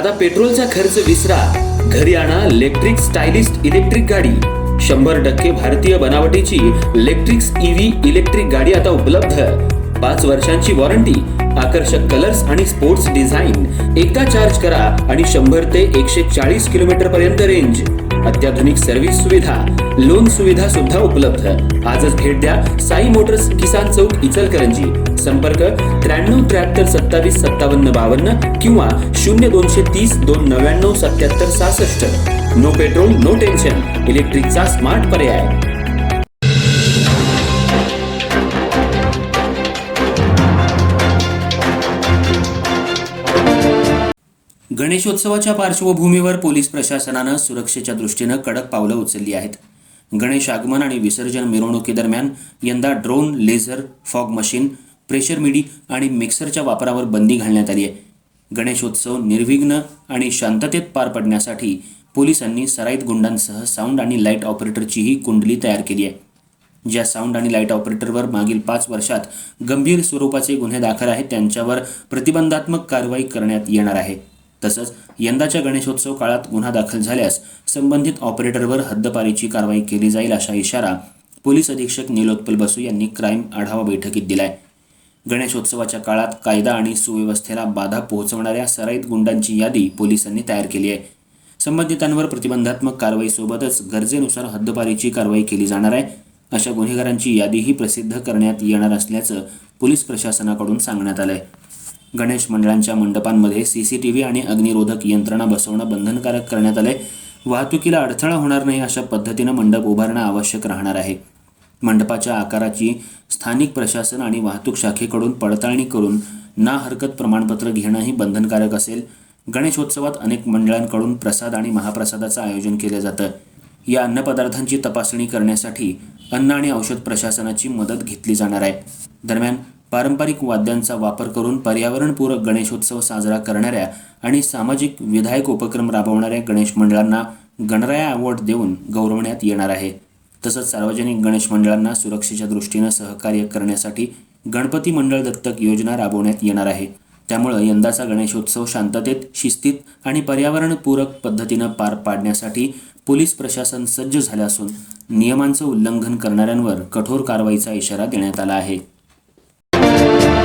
आता पेट्रोलचा खर्च विसरा, घरी आणा इलेक्ट्रिक स्टायलिस्ट इलेक्ट्रिक गाडी। 100% भारतीय बनावटीची इलेक्ट्रिक्स ईव्ही इलेक्ट्रिक गाडी आता उपलब्ध। 5 वर्षांची वॉरंटी, आकर्षक कलर्स आणि स्पोर्ट्स डिझाइन। एकदा चार्ज करा आणि 100 ते 140 किलोमीटर पर्यंत रेंज। अत्याधुनिक सर्व्हिस सुविधा, लोन सुविधा सुद्धा उपलब्ध। आजच भेट द्या साई मोटर्स, किसान चौक, इचलकरंजी। संपर्क 93 73 27 57 52 किंवा 0230 299 77 66। नो पेट्रोल नो टेन्शन, इलेक्ट्रिकचा स्मार्ट पर्याय। गणेशोत्सवाच्या पार्श्वभूमीवर पोलीस प्रशासनानं सुरक्षेच्या दृष्टीनं कडक पावलं उचलली आहेत। गणेश आगमन आणि विसर्जन मिरवणुकीदरम्यान यंदा drone, laser, fog machine, pressure मिडी आणि मिक्सरच्या वापरावर बंदी घालण्यात आली आहे। गणेशोत्सव निर्विघ्न आणि शांततेत पार पडण्यासाठी पोलिसांनी सराईत गुंडांसह साऊंड आणि लाईट ऑपरेटरचीही कुंडली तयार केली आहे। ज्या साऊंड आणि लाईट ऑपरेटरवर मागील 5 वर्षात गंभीर स्वरूपाचे गुन्हे दाखल आहेत त्यांच्यावर प्रतिबंधात्मक कारवाई करण्यात येणार आहे। तसंच यंदाच्या गणेशोत्सव काळात गुन्हा दाखल झाल्यास संबंधित ऑपरेटरवर हद्दपारीची कारवाई केली जाईल, असा इशारा पोलीस अधीक्षक नीलोत्पल बसू यांनी क्राईम आढावा बैठकीत दिलाय। गणेशोत्सवाच्या काळात कायदा आणि सुव्यवस्थेला बाधा पोहोचवणाऱ्या सराईत गुंडांची यादी पोलिसांनी तयार केली आहे। संबंधितांवर प्रतिबंधात्मक कारवाईसोबतच गरजेनुसार हद्दपारीची कारवाई केली जाणार आहे। अशा गुन्हेगारांची यादीही प्रसिद्ध करण्यात येणार असल्याचं पोलीस प्रशासनाकडून सांगण्यात आलंय। गणेश मंडळांच्या मंडपांमध्ये CCTV आणि अग्निरोधक यंत्रणा बसवणं बंधनकारक करण्यात आलंय। वाहतुकीला अडथळा होणार नाही अशा पद्धतीनं मंडप उभारणं आवश्यक राहणार आहे। मंडपाच्या आकाराची स्थानिक प्रशासन आणि वाहतूक शाखेकडून पडताळणी करून ना हरकत प्रमाणपत्र घेणंही बंधनकारक असेल। गणेशोत्सवात अनेक मंडळांकडून प्रसाद आणि महाप्रसादाचं आयोजन केलं जातं। या अन्नपदार्थांची तपासणी करण्यासाठी अन्न आणि औषध प्रशासनाची मदत घेतली जाणार आहे। दरम्यान पारंपरिक वाद्यांचा वापर करून पर्यावरणपूरक गणेशोत्सव साजरा करणाऱ्या आणि सामाजिक विधायक उपक्रम राबवणाऱ्या गणेश मंडळांना गणराया अवॉर्ड देऊन गौरवण्यात येणार आहे। तसंच सार्वजनिक गणेश मंडळांना सुरक्षेच्या दृष्टीनं सहकार्य करण्यासाठी गणपती मंडळ दत्तक योजना राबवण्यात येणार आहे। त्यामुळे यंदाचा गणेशोत्सव शांततेत, शिस्तीत आणि पर्यावरणपूरक पद्धतीनं पार पाडण्यासाठी पोलीस प्रशासन सज्ज झालं असून नियमांचं उल्लंघन करणाऱ्यांवर कठोर कारवाईचा इशारा देण्यात आला आहे।